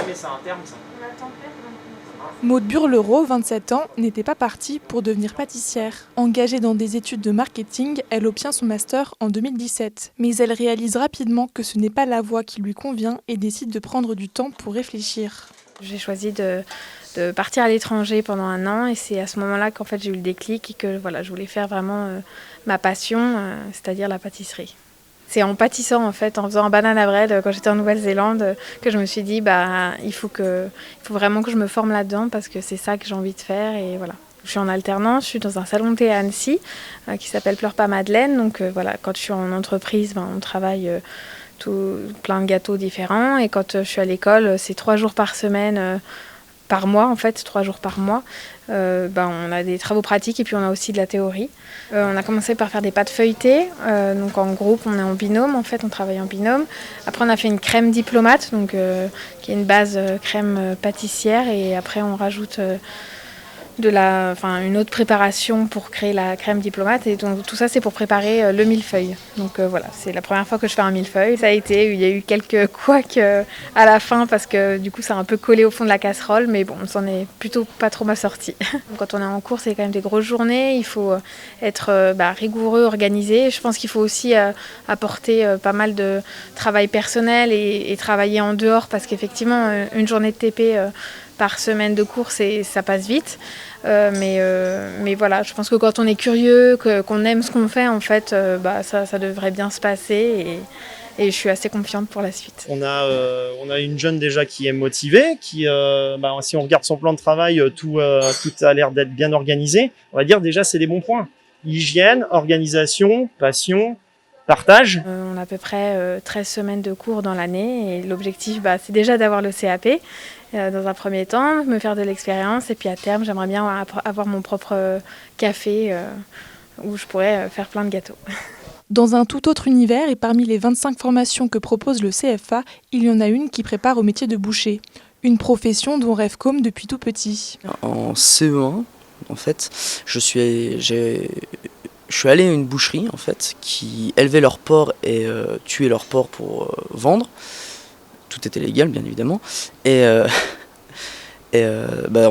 mais c'est un terme, ça. Maude Burlereau, 27 ans, n'était pas partie pour devenir pâtissière. Engagée dans des études de marketing, elle obtient son master en 2017. Mais elle réalise rapidement que ce n'est pas la voie qui lui convient et décide de prendre du temps pour réfléchir. J'ai choisi de partir à l'étranger pendant 1 an et c'est à ce moment-là qu'en fait j'ai eu le déclic et que voilà, je voulais faire vraiment ma passion, c'est-à-dire la pâtisserie. C'est en pâtissant en fait, en faisant un banana bread quand j'étais en Nouvelle-Zélande que je me suis dit il faut vraiment que je me forme là-dedans parce que c'est ça que j'ai envie de faire et voilà. Je suis en alternance, je suis dans un salon de thé à Annecy qui s'appelle Pleure pas Madeleine. Donc voilà, quand je suis en entreprise, on travaille plein de gâteaux différents et quand je suis à l'école, c'est 3 jours par semaine. Par mois en fait, 3 jours par mois. On a des travaux pratiques et puis on a aussi de la théorie. On a commencé par faire des pâtes feuilletées, donc en groupe on est en binôme en fait, on travaille en binôme. Après on a fait une crème diplomate, donc, qui est une base crème pâtissière et après on rajoute une autre préparation pour créer la crème diplomate et donc tout ça c'est pour préparer le millefeuille. Donc voilà, c'est la première fois que je fais un millefeuille. Il y a eu quelques couacs à la fin parce que du coup ça a un peu collé au fond de la casserole, mais bon, on s'en est plutôt pas trop mal sorti. Quand on est en cours, c'est quand même des grosses journées, il faut être rigoureux, organisé. Je pense qu'il faut aussi apporter pas mal de travail personnel et travailler en dehors parce qu'effectivement une journée de TP par semaine de cours, ça passe vite. Mais voilà, je pense que quand on est curieux, qu'on aime ce qu'on fait, en fait, ça devrait bien se passer et je suis assez confiante pour la suite. On a une jeune déjà qui est motivée, si on regarde son plan de travail, tout a l'air d'être bien organisé. On va dire déjà c'est des bons points. Hygiène, organisation, passion, partage. On a à peu près 13 semaines de cours dans l'année et l'objectif, c'est déjà d'avoir le CAP. Dans un premier temps, me faire de l'expérience et puis à terme, j'aimerais bien avoir mon propre café où je pourrais faire plein de gâteaux. Dans un tout autre univers et parmi les 25 formations que propose le CFA, il y en a une qui prépare au métier de boucher. Une profession dont rêve Côme depuis tout petit. En CE1, en fait, je suis allé à une boucherie en fait, qui élevait leur porc et tuait leur porc pour vendre. Tout était légal, bien évidemment. En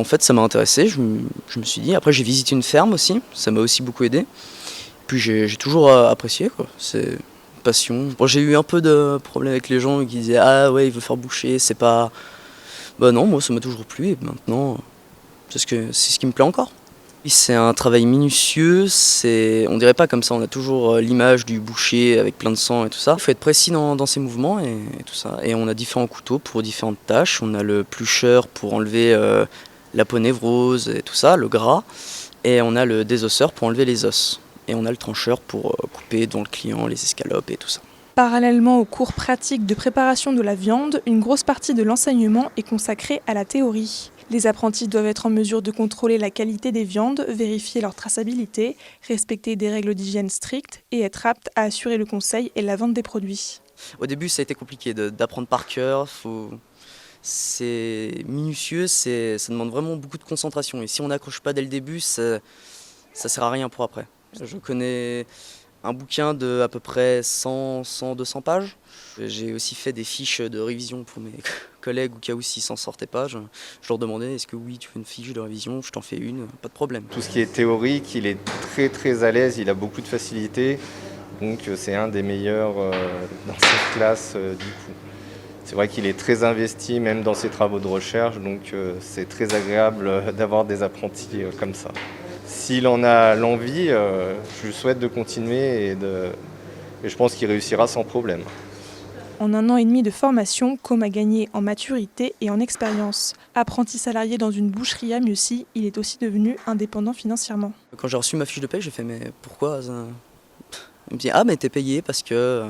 fait, ça m'a intéressé. Je me suis dit. Après, j'ai visité une ferme aussi. Ça m'a aussi beaucoup aidé. Puis j'ai toujours apprécié, quoi. C'est une passion. Bon, j'ai eu un peu de problèmes avec les gens qui disaient ah ouais, il veut faire boucher. C'est pas. Non, moi ça m'a toujours plu. Et maintenant, c'est ce qui me plaît encore. C'est un travail minutieux, on dirait pas comme ça, on a toujours l'image du boucher avec plein de sang et tout ça. Il faut être précis dans ses mouvements et tout ça. Et on a différents couteaux pour différentes tâches. On a le plucheur pour enlever la peau névrose et tout ça, le gras. Et on a le désosseur pour enlever les os. Et on a le trancheur pour couper dans le client les escalopes et tout ça. Parallèlement aux cours pratiques de préparation de la viande, une grosse partie de l'enseignement est consacrée à la théorie. Les apprentis doivent être en mesure de contrôler la qualité des viandes, vérifier leur traçabilité, respecter des règles d'hygiène strictes et être aptes à assurer le conseil et la vente des produits. Au début, ça a été compliqué d'apprendre par cœur. C'est minutieux, ça demande vraiment beaucoup de concentration. Et si on n'accroche pas dès le début, ça sert à rien pour après. Je connais un bouquin de à peu près 100-200 pages. J'ai aussi fait des fiches de révision pour mes collègues au cas où s'ils s'en sortaient pas. Je leur demandais est-ce que oui, tu fais une fiche de révision, je t'en fais une, pas de problème. Tout ce qui est théorique, il est très très à l'aise, il a beaucoup de facilité. Donc c'est un des meilleurs dans cette classe du coup. C'est vrai qu'il est très investi même dans ses travaux de recherche, donc c'est très agréable d'avoir des apprentis comme ça. S'il en a l'envie, je lui souhaite de continuer et je pense qu'il réussira sans problème. En 1 an et demi de formation, Côme a gagné en maturité et en expérience. Apprenti salarié dans une boucherie à Mieuxy, il est aussi devenu indépendant financièrement. Quand j'ai reçu ma fiche de paye, j'ai fait mais pourquoi ça... Il me dit ah mais t'es payé parce que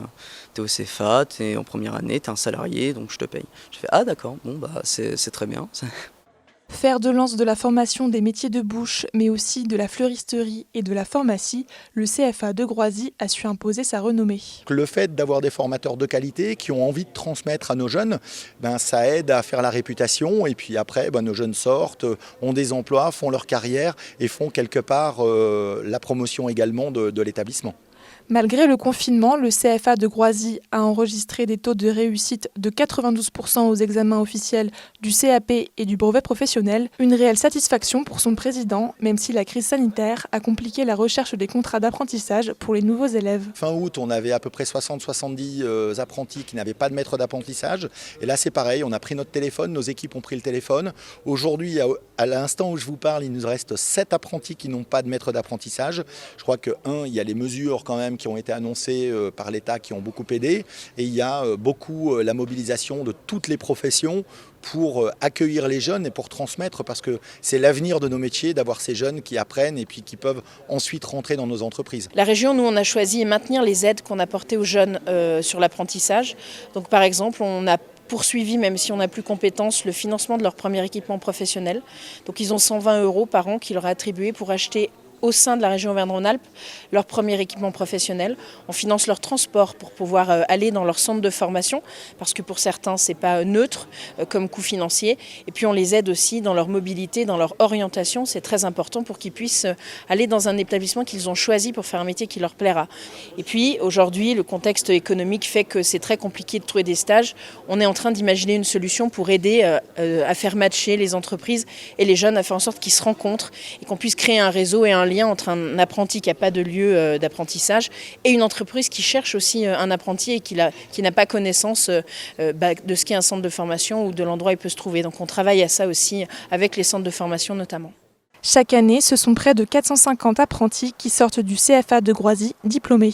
t'es au CFA, t'es en première année, t'es un salarié donc je te paye. J'ai fait ah d'accord, bon c'est très bien. Fer de lance de la formation des métiers de bouche, mais aussi de la fleuristerie et de la pharmacie, le CFA de Groisy a su imposer sa renommée. Le fait d'avoir des formateurs de qualité qui ont envie de transmettre à nos jeunes, ça aide à faire la réputation et puis après nos jeunes sortent, ont des emplois, font leur carrière et font quelque part la promotion également de l'établissement. Malgré le confinement, le CFA de Groisy a enregistré des taux de réussite de 92% aux examens officiels du CAP et du brevet professionnel. Une réelle satisfaction pour son président, même si la crise sanitaire a compliqué la recherche des contrats d'apprentissage pour les nouveaux élèves. Fin août, on avait à peu près 60-70 apprentis qui n'avaient pas de maître d'apprentissage. Et là, c'est pareil, on a pris notre téléphone, nos équipes ont pris le téléphone. Aujourd'hui, à l'instant où je vous parle, il nous reste 7 apprentis qui n'ont pas de maître d'apprentissage. Je crois que, il y a les mesures quand même qui ont été annoncées par l'État qui ont beaucoup aidé. Et il y a beaucoup la mobilisation de toutes les professions pour accueillir les jeunes et pour transmettre, parce que c'est l'avenir de nos métiers d'avoir ces jeunes qui apprennent et puis qui peuvent ensuite rentrer dans nos entreprises. La région, nous, on a choisi de maintenir les aides qu'on apportait aux jeunes sur l'apprentissage. Donc par exemple, on a poursuivi, même si on n'a plus compétence, le financement de leur premier équipement professionnel. Donc ils ont 120 € par an qui leur est attribué pour acheter au sein de la région Auvergne-Rhône-Alpes leur premier équipement professionnel. On finance leur transport pour pouvoir aller dans leur centre de formation, parce que pour certains, ce n'est pas neutre comme coût financier. Et puis on les aide aussi dans leur mobilité, dans leur orientation. C'est très important pour qu'ils puissent aller dans un établissement qu'ils ont choisi pour faire un métier qui leur plaira. Et puis aujourd'hui, le contexte économique fait que c'est très compliqué de trouver des stages. On est en train d'imaginer une solution pour aider à faire matcher les entreprises et les jeunes, à faire en sorte qu'ils se rencontrent et qu'on puisse créer un réseau et un lien entre un apprenti qui n'a pas de lieu d'apprentissage et une entreprise qui cherche aussi un apprenti et qui n'a pas connaissance de ce qu'est un centre de formation ou de l'endroit où il peut se trouver. Donc on travaille à ça aussi avec les centres de formation notamment. Chaque année, ce sont près de 450 apprentis qui sortent du CFA de Groisy diplômés.